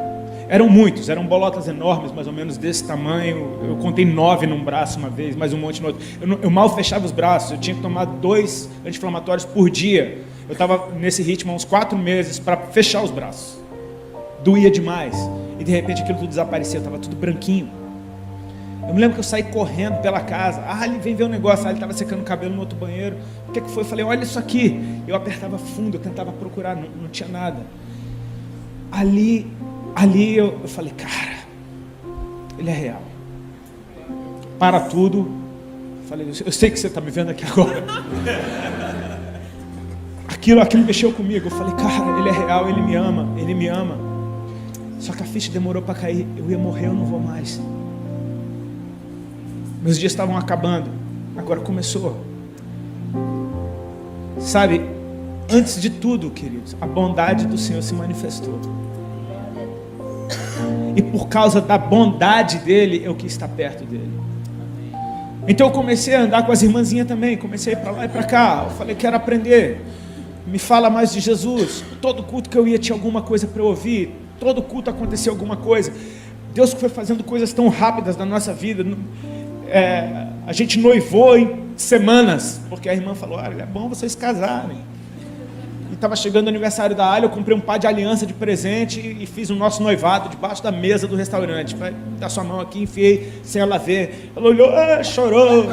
Eram muitos, eram bolotas enormes, mais ou menos desse tamanho. Eu contei 9 num braço uma vez, mais um monte no outro. Eu mal fechava os braços, eu tinha que tomar 2 anti-inflamatórios por dia. Eu estava nesse ritmo há uns 4 meses para fechar os braços. Doía demais. E de repente aquilo tudo desaparecia, estava tudo branquinho. Eu me lembro que eu saí correndo pela casa. Ele vem ver um negócio. Ele estava secando o cabelo no outro banheiro. O que foi? Eu falei, olha isso aqui. Eu apertava fundo, eu tentava procurar, não tinha nada. Ali eu falei, cara, ele é real. Para tudo. Eu falei, eu sei que você está me vendo aqui agora. Aquilo mexeu comigo. Eu falei, cara, ele é real, ele me ama. Só que a ficha demorou para cair. Eu ia morrer, eu não vou mais. Meus dias estavam acabando. Agora começou. Sabe, antes de tudo, queridos, a bondade do Senhor se manifestou. E por causa da bondade dele, eu quis estar perto dele. Então eu comecei a andar com as irmãzinhas também. Comecei a ir para lá e para cá. Eu falei, quero aprender. Me fala mais de Jesus. Todo culto que eu ia tinha alguma coisa para eu ouvir. Todo culto acontecia alguma coisa. Deus foi fazendo coisas tão rápidas na nossa vida. A gente noivou em semanas, porque a irmã falou, é bom vocês casarem. E estava chegando o aniversário da Alha, eu comprei um par de aliança de presente e fiz o nosso noivado debaixo da mesa do restaurante. Vai dar sua mão aqui, enfiei sem ela ver. Ela olhou, chorou.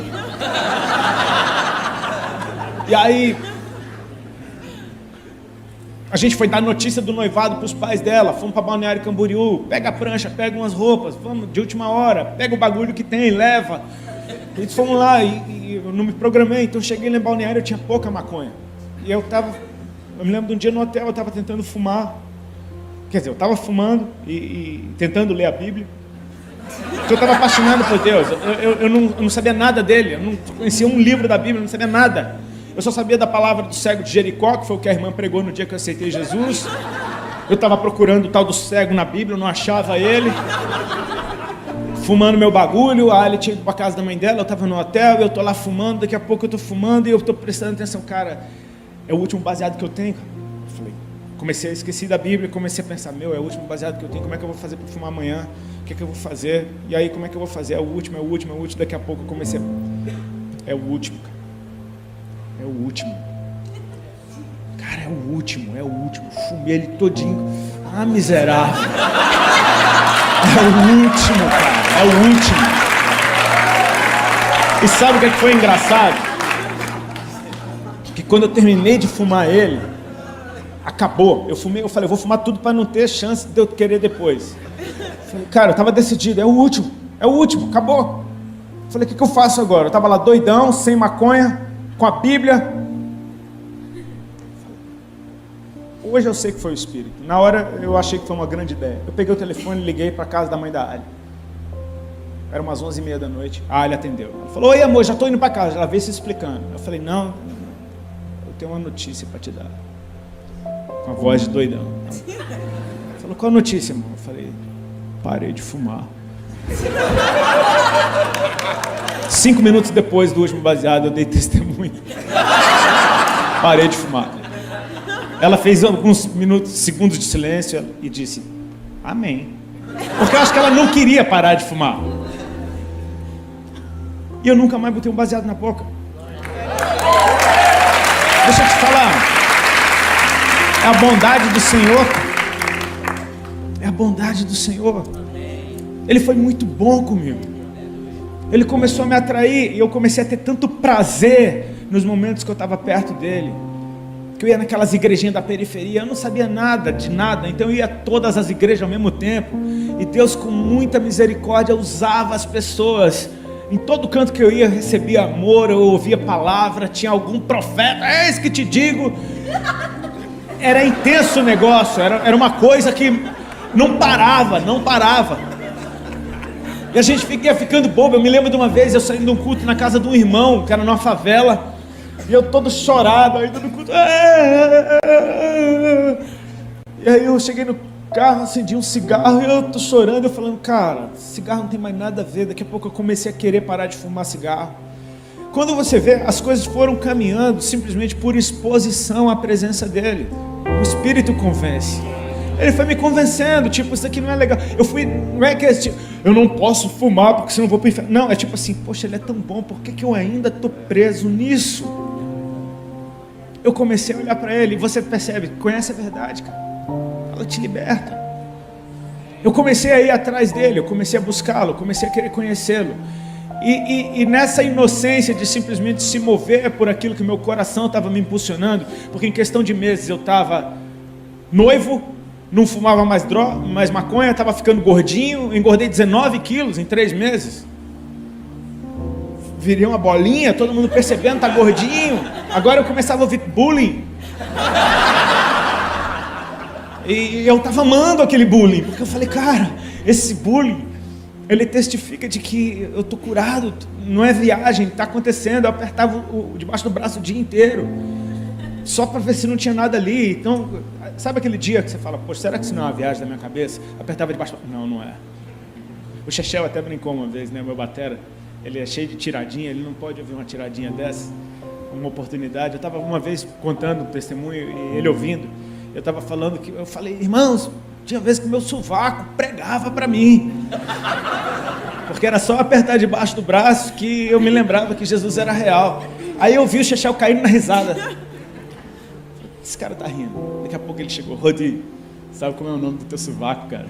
E aí a gente foi dar notícia do noivado para os pais dela. Fomos para Balneário Camboriú. Pega a prancha, pega umas roupas, vamos de última hora, pega o bagulho que tem, leva. Eles fomos lá e eu não me programei. Então cheguei lá em Balneário, eu tinha pouca maconha. E eu me lembro de um dia no hotel, eu estava tentando fumar. Quer dizer, eu estava fumando e tentando ler a Bíblia. Porque eu estava apaixonado por Deus. Eu não sabia nada dele, eu não conhecia um livro da Bíblia, eu não sabia nada. Eu só sabia da palavra do cego de Jericó, que foi o que a irmã pregou no dia que eu aceitei Jesus. Eu estava procurando o tal do cego na Bíblia, eu não achava ele. Fumando meu bagulho, a Ali tinha ido para a casa da mãe dela, eu estava no hotel, eu estou lá fumando, daqui a pouco eu estou fumando e eu estou prestando atenção. Cara, é o último baseado que eu tenho. Eu falei, comecei a esquecer da Bíblia, comecei a pensar, é o último baseado que eu tenho, como é que eu vou fazer para fumar amanhã? O que é que eu vou fazer? E aí, como é que eu vou fazer? É o último. Daqui a pouco eu comecei a... É o último, cara. É o último. Cara, é o último. Fumei ele todinho. Miserável. É o último, cara. É o último. E sabe o que foi engraçado? Que quando eu terminei de fumar ele, acabou. Eu falei, eu vou fumar tudo para não ter chance de eu querer depois. Falei, cara, eu estava decidido. É o último, acabou. Falei, o que eu faço agora? Eu estava lá doidão, sem maconha, com a Bíblia. Hoje eu sei que foi o Espírito. Na hora eu achei que foi uma grande ideia. Eu peguei o telefone e liguei para a casa da mãe da Ali. Era umas 11h30 da noite. A Ali atendeu. Ela falou, oi amor, já estou indo para casa. Ela veio se explicando. Eu falei, não, eu tenho uma notícia para te dar. Com a voz de doidão. Ela falou, qual a notícia, amor? Eu falei, parei de fumar. 5 minutos depois do último baseado, eu dei testemunho. Parei de fumar. Ela fez alguns segundos de silêncio e disse, amém. Porque eu acho que ela não queria parar de fumar. E eu nunca mais botei um baseado na boca. Deixa eu te falar. É a bondade do Senhor. É a bondade do Senhor. Ele foi muito bom comigo. Ele começou a me atrair e eu comecei a ter tanto prazer nos momentos que eu estava perto dele. Que eu ia naquelas igrejinhas da periferia, eu não sabia nada de nada, então eu ia a todas as igrejas ao mesmo tempo. E Deus, com muita misericórdia, usava as pessoas. Em todo canto que eu ia, eu recebia amor, eu ouvia palavra, tinha algum profeta, eis que te digo. Era intenso o negócio, era uma coisa que não parava. E a gente ia ficando bobo. Eu me lembro de uma vez, eu saindo de um culto na casa de um irmão, que era numa favela. E eu todo chorado ainda no culto. E aí eu cheguei no carro, acendi um cigarro e eu tô chorando, eu falando, cara, cigarro não tem mais nada a ver. Daqui a pouco eu comecei a querer parar de fumar cigarro. Quando você vê, as coisas foram caminhando simplesmente por exposição à presença dele. O Espírito convence. Ele foi me convencendo, tipo, isso aqui não é legal. Não é que tipo, eu não posso fumar porque senão eu vou pro inferno. Não, é tipo assim, poxa, ele é tão bom, por que eu ainda tô preso nisso? Eu comecei a olhar para ele, e você percebe, conhece a verdade, cara. Ela te liberta. Eu comecei a ir atrás dele, eu comecei a buscá-lo, comecei a querer conhecê-lo. E nessa inocência de simplesmente se mover por aquilo que meu coração estava me impulsionando, porque em questão de meses eu estava noivo, não fumava mais maconha, estava ficando gordinho, engordei 19 quilos em 3 meses. Virei uma bolinha, todo mundo percebendo, tá gordinho. Agora eu começava a ouvir bullying. E eu estava amando aquele bullying, porque eu falei, cara, esse bullying, ele testifica de que eu estou curado, não é viagem, está acontecendo. Eu apertava debaixo do braço o dia inteiro, só para ver se não tinha nada ali. Então, sabe aquele dia que você fala, poxa, será que isso não é uma viagem da minha cabeça? Apertava debaixo, não é. O Chechel até brincou uma vez, né, meu batera, ele é cheio de tiradinha, ele não pode ouvir uma tiradinha dessa, uma oportunidade. Eu estava uma vez contando um testemunho e ele ouvindo, eu estava falando que, eu falei, irmãos, tinha vezes que o meu sovaco pregava para mim, porque era só apertar debaixo do braço que eu me lembrava que Jesus era real. Aí eu vi o Chechel caindo na risada. Esse cara tá rindo. Daqui a pouco ele chegou, Rodi, sabe como é o nome do teu sovaco, cara?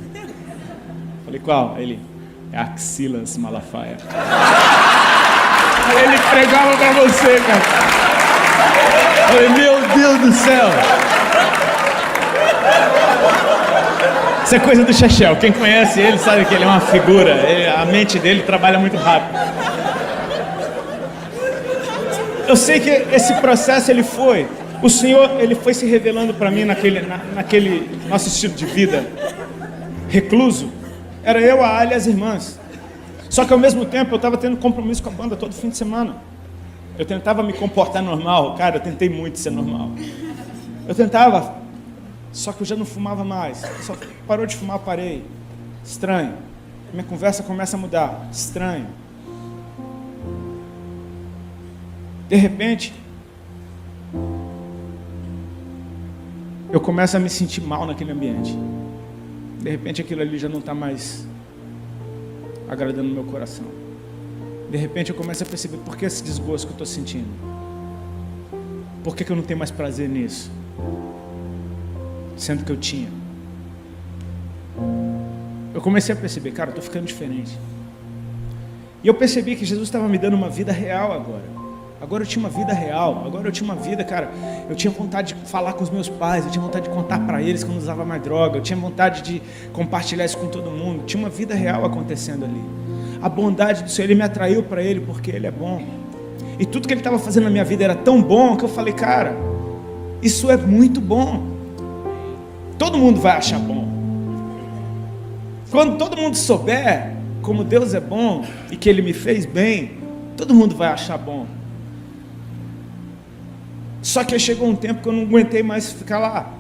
Falei, qual? Aí ele, é Axilas Malafaia. Aí ele pregava pra você, cara. Falei, meu Deus do céu. Isso é coisa do Chechel. Quem conhece ele sabe que ele é uma figura. A mente dele trabalha muito rápido. Eu sei que esse processo o Senhor, ele foi se revelando para mim naquele nosso estilo de vida recluso. Era eu, a Ali e as irmãs. Só que ao mesmo tempo eu estava tendo compromisso com a banda todo fim de semana. Eu tentava me comportar normal. Cara, eu tentei muito ser normal. Eu tentava, só que eu já não fumava mais. Só parou de fumar, parei. Estranho. Minha conversa começa a mudar. Estranho. De repente, eu começo a me sentir mal naquele ambiente. De repente aquilo ali já não está mais agradando o meu coração. De repente eu começo a perceber por que esse desgosto que eu estou sentindo. Por que eu não tenho mais prazer nisso? Sendo que eu tinha. Eu comecei a perceber, cara, eu estou ficando diferente. E eu percebi que Jesus estava me dando uma vida real agora. Agora eu tinha uma vida real, agora eu tinha uma vida, cara, eu tinha vontade de falar com os meus pais, eu tinha vontade de contar para eles que eu não usava mais droga, eu tinha vontade de compartilhar isso com todo mundo, tinha uma vida real acontecendo ali. A bondade do Senhor, Ele me atraiu para Ele porque Ele é bom. E tudo que Ele estava fazendo na minha vida era tão bom que eu falei, cara, isso é muito bom. Todo mundo vai achar bom. Quando todo mundo souber como Deus é bom e que Ele me fez bem, todo mundo vai achar bom. Só que chegou um tempo que eu não aguentei mais ficar lá.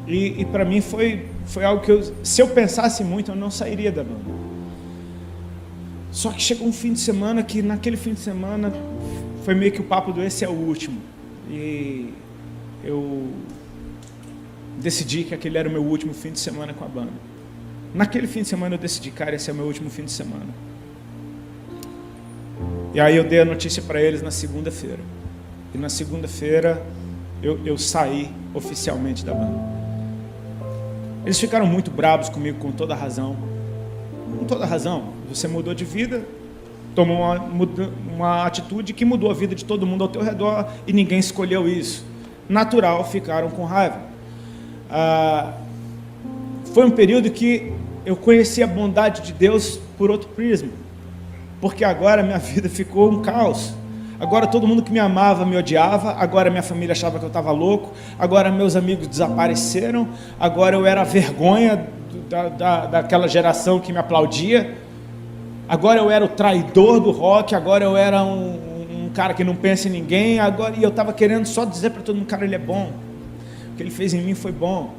E para mim foi algo que se eu pensasse muito, eu não sairia da banda. Só que chegou um fim de semana que naquele fim de semana foi meio que o papo do esse é o último. E eu decidi que aquele era o meu último fim de semana com a banda. Naquele fim de semana eu decidi, cara, esse é o meu último fim de semana. E aí eu dei a notícia para eles na segunda-feira. E na segunda-feira eu saí oficialmente da banda. Eles ficaram muito bravos comigo com toda razão. Com toda razão. Você mudou de vida, tomou uma atitude que mudou a vida de todo mundo ao teu redor e ninguém escolheu isso. Natural, ficaram com raiva. Foi um período que eu conheci a bondade de Deus por outro prisma. Porque agora minha vida ficou um caos. Agora todo mundo que me amava me odiava, agora minha família achava que eu estava louco, agora meus amigos desapareceram, agora eu era a vergonha daquela geração que me aplaudia, agora eu era o traidor do rock, agora eu era um cara que não pensa em ninguém, agora, e eu estava querendo só dizer para todo mundo, cara, ele é bom, o que ele fez em mim foi bom.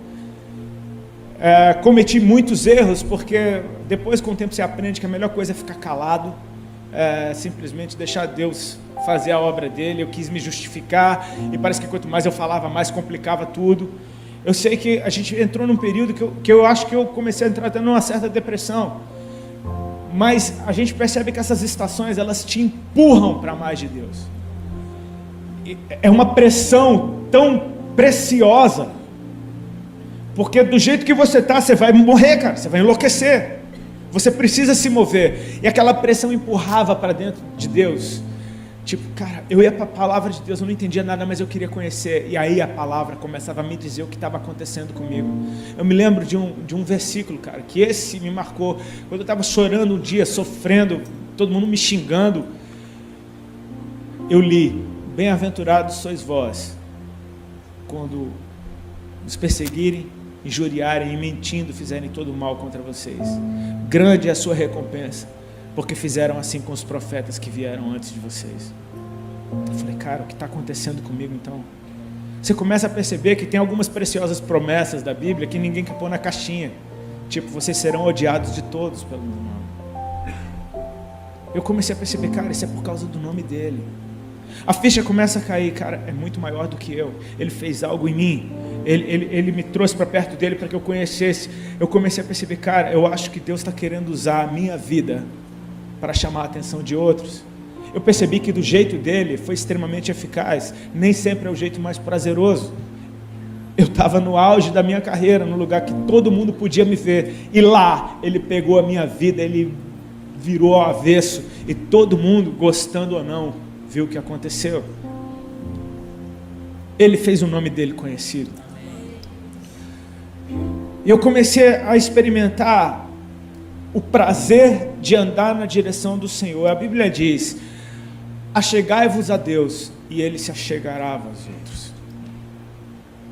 Cometi muitos erros, porque depois com o tempo você aprende que a melhor coisa é ficar calado, simplesmente deixar Deus fazer a obra dele. Eu quis me justificar, e parece que quanto mais eu falava, mais complicava tudo. Eu sei que a gente entrou num período que eu acho que eu comecei a entrar numa certa depressão, mas a gente percebe que essas estações, elas te empurram para mais de Deus. É uma pressão tão preciosa, porque do jeito que você está, você vai morrer, cara, você vai enlouquecer, você precisa se mover, e aquela pressão empurrava para dentro de Deus, tipo, cara, eu ia para a palavra de Deus, eu não entendia nada, mas eu queria conhecer, e aí a palavra começava a me dizer o que estava acontecendo comigo. Eu me lembro de um versículo, cara, que esse me marcou, quando eu estava chorando um dia, sofrendo, todo mundo me xingando, eu li: bem-aventurados sois vós, quando nos perseguirem, injuriarem e mentindo fizerem todo o mal contra vocês, grande é a sua recompensa, porque fizeram assim com os profetas que vieram antes de vocês. Eu falei, cara, o que está acontecendo comigo então? Você começa a perceber que tem algumas preciosas promessas da Bíblia que ninguém quer pôr na caixinha, tipo, vocês serão odiados de todos pelo meu nome. Eu comecei a perceber, cara, isso é por causa do nome dele. A ficha começa a cair, cara, é muito maior do que eu, ele fez algo em mim, ele me trouxe para perto dele para que eu conhecesse. Eu comecei a perceber, cara, eu acho que Deus está querendo usar a minha vida para chamar a atenção de outros. Eu percebi que do jeito dele foi extremamente eficaz, nem sempre é o jeito mais prazeroso. Eu estava no auge da minha carreira, no lugar que todo mundo podia me ver, e lá ele pegou a minha vida, ele virou ao avesso, e todo mundo, gostando ou não, viu o que aconteceu. Ele fez o nome dele conhecido. E eu comecei a experimentar o prazer de andar na direção do Senhor. A Bíblia diz: achegai-vos a Deus, e Ele se achegará a vós outros.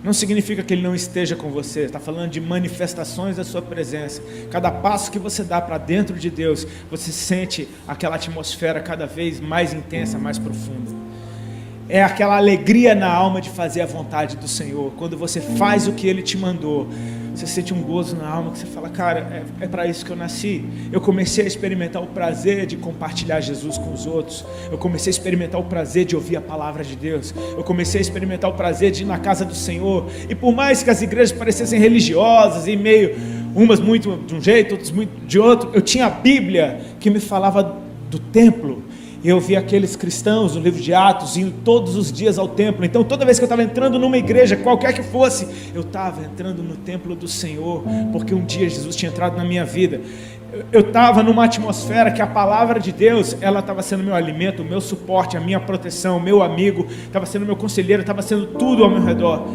Não significa que Ele não esteja com você, está falando de manifestações da sua presença. Cada passo que você dá para dentro de Deus, você sente aquela atmosfera cada vez mais intensa, mais profunda. É aquela alegria na alma de fazer a vontade do Senhor. Quando você faz o que Ele te mandou, você sente um gozo na alma, que você fala, cara, é para isso que eu nasci. Eu comecei a experimentar o prazer de compartilhar Jesus com os outros. Eu comecei a experimentar o prazer de ouvir a palavra de Deus. Eu comecei a experimentar o prazer de ir na casa do Senhor. E por mais que as igrejas parecessem religiosas, e meio, umas muito de um jeito, outras muito de outro, eu tinha a Bíblia que me falava do templo. Eu vi aqueles cristãos no livro de Atos indo todos os dias ao templo. Então toda vez que eu estava entrando numa igreja, qualquer que fosse, eu estava entrando no templo do Senhor, porque um dia Jesus tinha entrado na minha vida. Eu estava numa atmosfera que a palavra de Deus, ela estava sendo meu alimento, o meu suporte, a minha proteção, o meu amigo, estava sendo meu conselheiro, estava sendo tudo ao meu redor.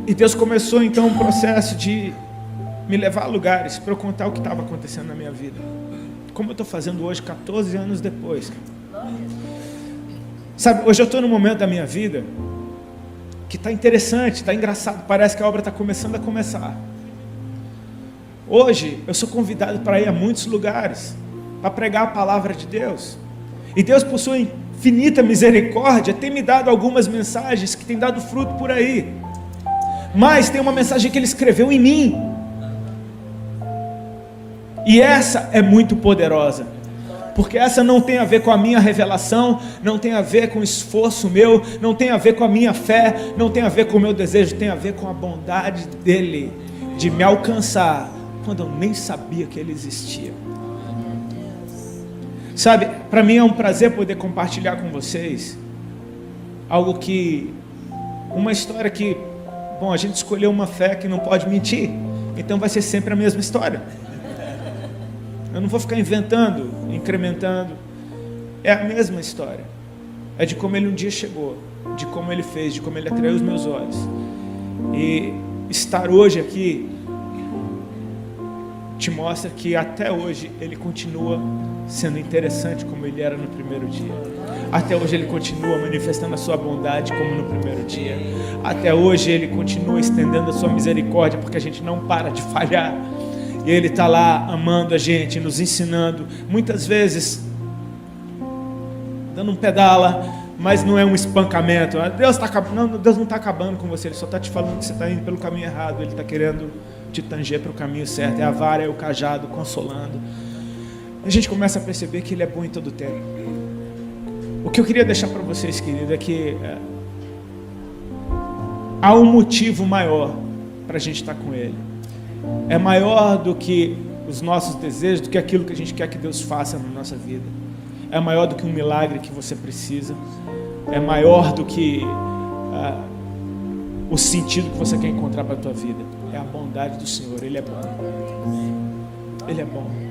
E Deus começou então um processo de me levar a lugares para eu contar o que estava acontecendo na minha vida, como eu estou fazendo hoje, 14 anos depois. Sabe, hoje eu estou num momento da minha vida que está interessante, está engraçado, parece que a obra está começando a começar. Hoje eu sou convidado para ir a muitos lugares, para pregar a palavra de Deus, e Deus, por sua infinita misericórdia, tem me dado algumas mensagens que têm dado fruto por aí, mas tem uma mensagem que Ele escreveu em mim, e essa é muito poderosa, porque essa não tem a ver com a minha revelação, não tem a ver com o esforço meu, não tem a ver com a minha fé, não tem a ver com o meu desejo, tem a ver com a bondade dEle, de me alcançar, quando eu nem sabia que Ele existia. Sabe, para mim é um prazer poder compartilhar com vocês, algo que, uma história que, bom, a gente escolheu uma fé que não pode mentir, então vai ser sempre a mesma história. Eu não vou ficar inventando, incrementando. É a mesma história. É de como Ele um dia chegou, de como Ele fez, de como Ele atraiu os meus olhos. E estar hoje aqui te mostra que até hoje Ele continua sendo interessante como Ele era no primeiro dia. Até hoje Ele continua manifestando a sua bondade como no primeiro dia. Até hoje Ele continua estendendo a sua misericórdia, porque a gente não para de falhar. E Ele está lá amando a gente, nos ensinando, muitas vezes dando um pedala, mas não é um espancamento. Deus não está acabando com você, Ele só está te falando que você está indo pelo caminho errado, Ele está querendo te tanger para o caminho certo. É a vara, é o cajado, consolando. A gente começa a perceber que Ele é bom em todo o tempo. O que eu queria deixar para vocês, querido, é que há um motivo maior para a gente estar com Ele. É maior do que os nossos desejos, do que aquilo que a gente quer que Deus faça na nossa vida. É maior do que um milagre que você precisa. É maior do que o sentido que você quer encontrar para a tua vida. É a bondade do Senhor. Ele é bom. Ele é bom.